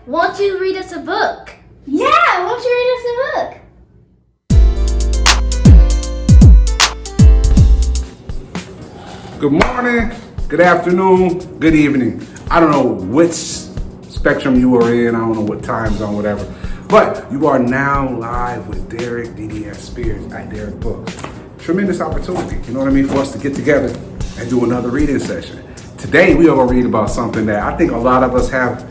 won't you read us a book? Yeah, won't you read us a book? Good morning, good afternoon, good evening. I don't know which spectrum you are in. I don't know what time zone, whatever. But you are now live with Darick, DDS Spears at Darick Books. Tremendous opportunity, you know what I mean, for us to get together and do another reading session. Today we are going to read about something that I think a lot of us have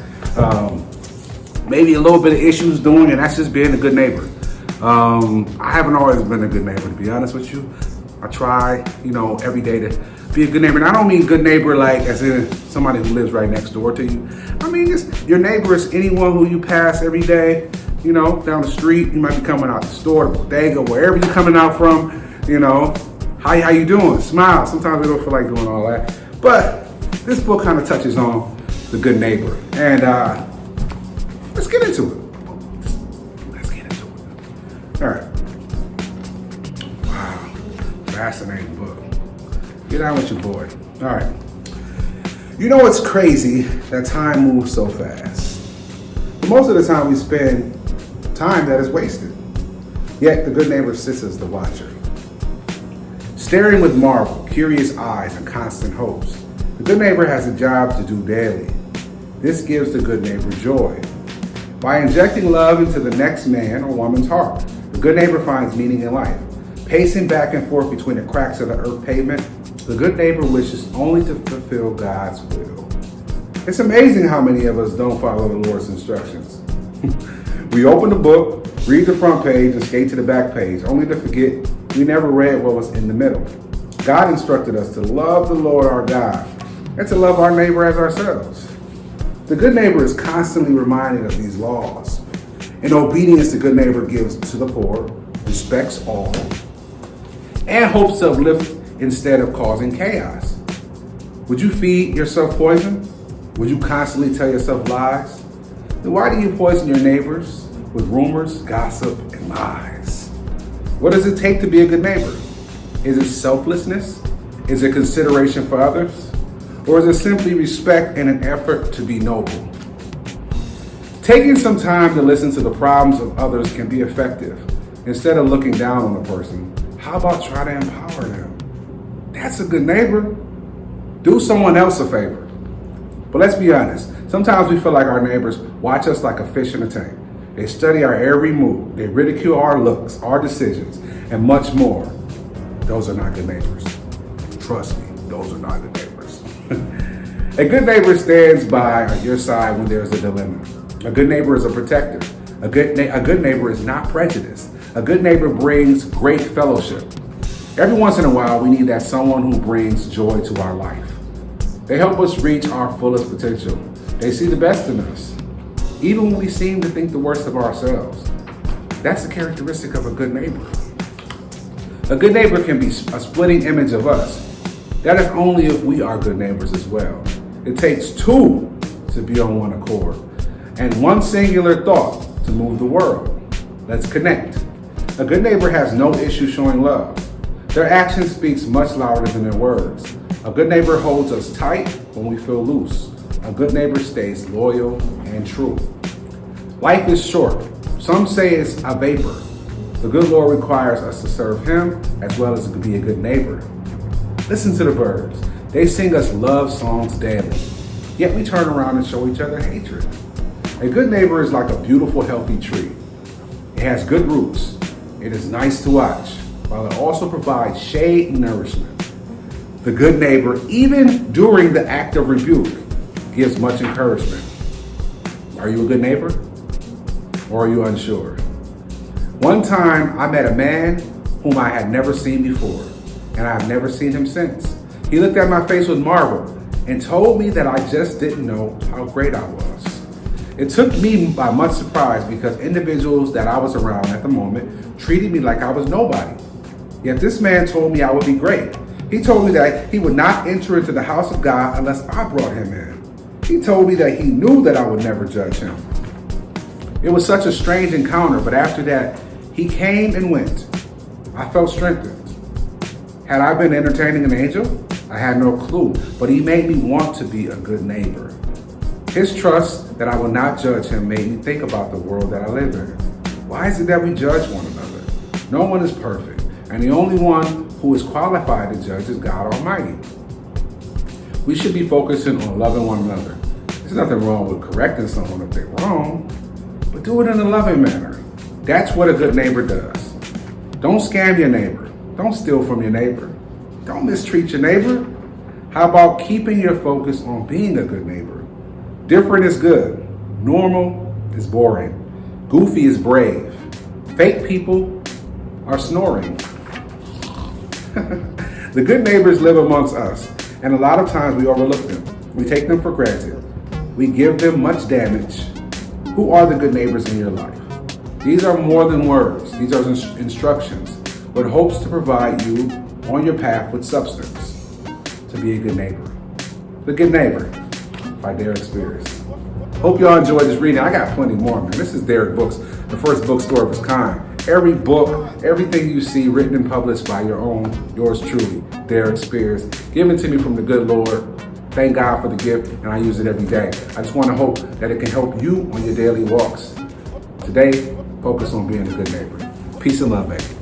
maybe a little bit of issues doing, and that's just being a good neighbor. I haven't always been a good neighbor, to be honest with you. I try, every day to be a good neighbor. And I don't mean good neighbor like as in somebody who lives right next door to you. I mean just your neighbor is anyone who you pass every day, down the street. You might be coming out the store, the bodega, wherever you're coming out from, how you doing? Smile. Sometimes we don't feel like doing all that. But this book kind of touches on the good neighbor. And let's get into it. All right. Wow. Fascinating book. Get on with your boy. All right. You know what's crazy? That time moves so fast. But most of the time we spend time that is wasted. Yet the good neighbor sits as the watcher. Staring with marvel, curious eyes, and constant hopes, the good neighbor has a job to do daily. This gives the good neighbor joy. By injecting love into the next man or woman's heart, the good neighbor finds meaning in life. Pacing back and forth between the cracks of the earth pavement, the good neighbor wishes only to fulfill God's will. It's amazing how many of us don't follow the Lord's instructions. We open the book, read the front page, and skate to the back page, only to forget we never read what was in the middle. God instructed us to love the Lord our God and to love our neighbor as ourselves. The good neighbor is constantly reminded of these laws. In obedience, the good neighbor gives to the poor, respects all, and hopes to uplift instead of causing chaos. Would you feed yourself poison? Would you constantly tell yourself lies? Then why do you poison your neighbors with rumors, gossip, and lies? What does it take to be a good neighbor? Is it selflessness? Is it consideration for others? Or is it simply respect and an effort to be noble? Taking some time to listen to the problems of others can be effective. Instead of looking down on a person, how about try to empower them? That's a good neighbor. Do someone else a favor. But let's be honest, sometimes we feel like our neighbors watch us like a fish in a tank. They study our every move. They ridicule our looks, our decisions, and much more. Those are not good neighbors. Trust me, those are not good neighbors. A good neighbor stands by your side when there's a dilemma. A good neighbor is a protector. A good neighbor is not prejudiced. A good neighbor brings great fellowship. Every once in a while, we need that someone who brings joy to our life. They help us reach our fullest potential. They see the best in us, even when we seem to think the worst of ourselves. That's the characteristic of a good neighbor. A good neighbor can be a splitting image of us. That is only if we are good neighbors as well. It takes two to be on one accord, and one singular thought to move the world. Let's connect. A good neighbor has no issue showing love. Their action speaks much louder than their words. A good neighbor holds us tight when we feel loose. A good neighbor stays loyal and true. Life is short. Some say it's a vapor. The good Lord requires us to serve Him as well as to be a good neighbor. Listen to the birds. They sing us love songs daily. Yet we turn around and show each other hatred. A good neighbor is like a beautiful, healthy tree. It has good roots. It is nice to watch, while it also provides shade and nourishment. The good neighbor, even during the act of rebuke, gives much encouragement. Are you a good neighbor? Or are you unsure? One time, I met a man whom I had never seen before, and I have never seen him since. He looked at my face with marvel and told me that I just didn't know how great I was. It took me by much surprise because individuals that I was around at the moment treated me like I was nobody. Yet this man told me I would be great. He told me that he would not enter into the house of God unless I brought him in. He told me that he knew that I would never judge him. It was such a strange encounter, but after that, he came and went. I felt strengthened. Had I been entertaining an angel? I had no clue, but he made me want to be a good neighbor. His trust that I will not judge him made me think about the world that I live in. Why is it that we judge one another? No one is perfect, and the only one who is qualified to judge is God Almighty. We should be focusing on loving one another. There's nothing wrong with correcting someone if they're wrong, but do it in a loving manner. That's what a good neighbor does. Don't scam your neighbor. Don't steal from your neighbor. Don't mistreat your neighbor. How about keeping your focus on being a good neighbor? Different is good. Normal is boring. Goofy is brave. Fake people are snoring. The good neighbors live amongst us, and a lot of times we overlook them. We take them for granted. We give them much damage. Who are the good neighbors in your life? These are more than words. These are instructions, with hopes to provide you on your path with substance to be a good neighbor. The Good Neighbor by Darick Spears. Hope y'all enjoyed this reading. I got plenty more, man. This is Darick Books, the first bookstore of its kind. Every book, everything you see written and published by yours truly, Darick Spears, given to me from the good Lord. Thank God for the gift, and I use it every day. I just want to hope that it can help you on your daily walks. Today, focus on being a good neighbor. Peace and love, baby.